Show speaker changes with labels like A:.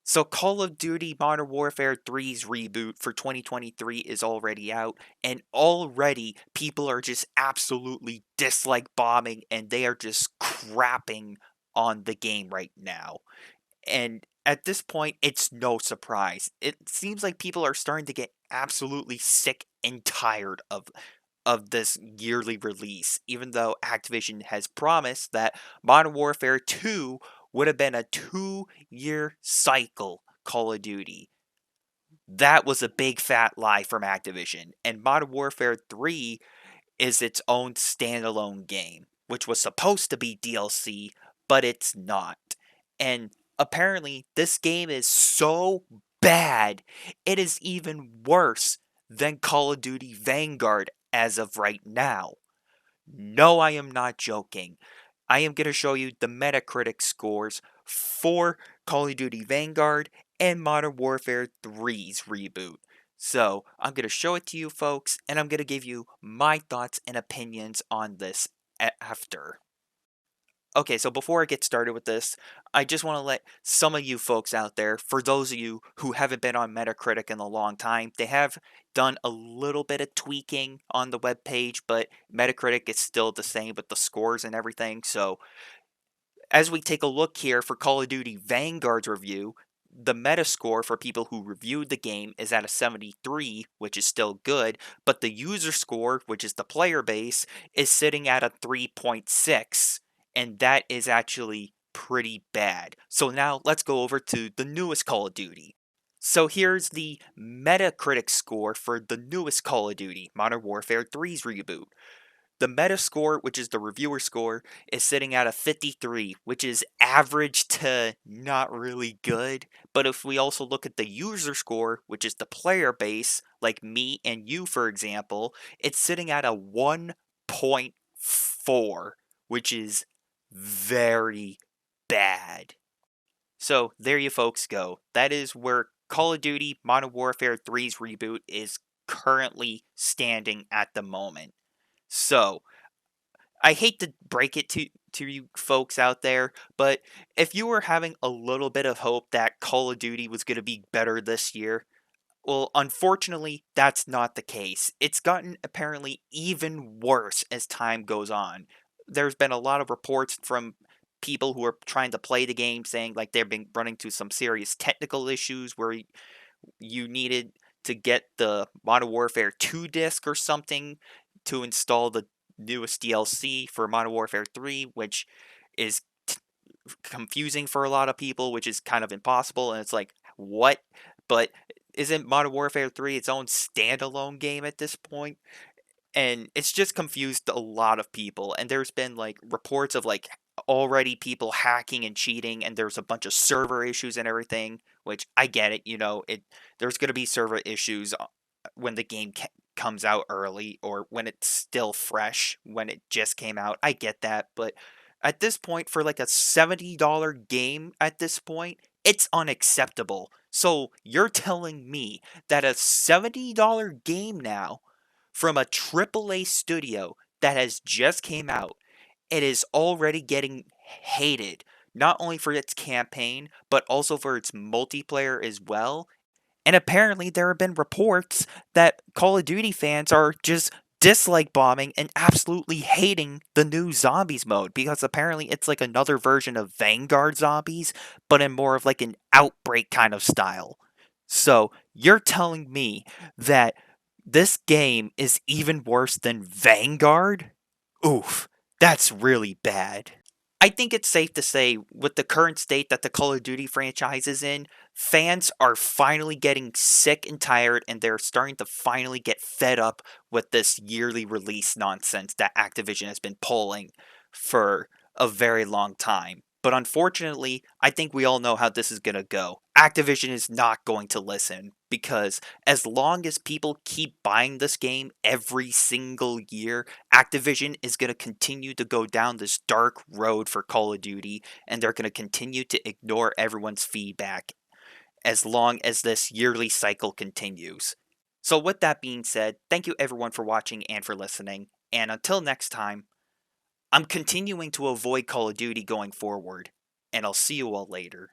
A: So Call of Duty Modern Warfare 3's reboot for 2023 is already out, and already people are just absolutely dislike bombing and they are just crapping on the game right now. And at this point, it's no surprise. It seems like people are starting to get absolutely sick and tired of this yearly release, even though Activision has promised that Modern Warfare 2 would have been a 2-year cycle Call of Duty. That was a big fat lie from Activision, and Modern Warfare 3 is its own standalone game, which was supposed to be DLC, but it's not. And apparently, this game is so bad, it is even worse than Call of Duty Vanguard as of right now. No, I am not joking. I am going to show you the Metacritic scores for Call of Duty Vanguard and Modern Warfare 3's reboot. So, I'm going to show it to you folks, and I'm going to give you my thoughts and opinions on this after. Okay, so before I get started with this, I just want to let some of you folks out there, for those of you who haven't been on Metacritic in a long time, they have done a little bit of tweaking on the webpage, but Metacritic is still the same with the scores and everything. So, as we take a look here for Call of Duty Vanguard's review, the Metascore for people who reviewed the game is at a 73, which is still good, but the user score, which is the player base, is sitting at a 3.6, and that is actually pretty bad. So now let's go over to the newest Call of Duty. So here's the Metacritic score for the newest Call of Duty, Modern Warfare 3's reboot. The Metascore, which is the reviewer score, is sitting at a 53, which is average to not really good. But if we also look at the user score, which is the player base, like me and you, for example, it's sitting at a 1.4, which is very bad. So there you folks go. That is where Call of Duty Modern Warfare 3's reboot is currently standing at the moment. So, I hate to break it to you folks out there, but if you were having a little bit of hope that Call of Duty was going to be better this year, well, unfortunately, that's not the case. It's gotten apparently even worse as time goes on. There's been a lot of reports from people who are trying to play the game saying like they've been running into some serious technical issues where you needed to get the Modern Warfare 2 disc or something to install the newest DLC for Modern Warfare 3, which is confusing for a lot of people, which is kind of impossible. And it's like, what? But isn't Modern Warfare 3 its own standalone game at this point? And it's just confused a lot of people. And there's been like reports of like already people hacking and cheating, and there's a bunch of server issues and everything, which I get it, there's going to be server issues when the game comes out early or when it's still fresh when it just came out. I get that, but at this point for like a $70 game at this point, it's unacceptable. So you're telling me that a $70 game now from a AAA studio that has just came out, it is already getting hated, not only for its campaign, but also for its multiplayer as well. And apparently, there have been reports that Call of Duty fans are just dislike bombing and absolutely hating the new zombies mode because apparently it's like another version of Vanguard zombies, but in more of like an outbreak kind of style. So, you're telling me that this game is even worse than Vanguard? Oof, that's really bad. I think it's safe to say, with the current state that the Call of Duty franchise is in, fans are finally getting sick and tired, and they're starting to finally get fed up with this yearly release nonsense that Activision has been pulling for a very long time. But unfortunately, I think we all know how this is going to go. Activision is not going to listen because as long as people keep buying this game every single year, Activision is going to continue to go down this dark road for Call of Duty, and they're going to continue to ignore everyone's feedback as long as this yearly cycle continues. So, with that being said, thank you everyone for watching and for listening, and until next time, I'm continuing to avoid Call of Duty going forward, and I'll see you all later.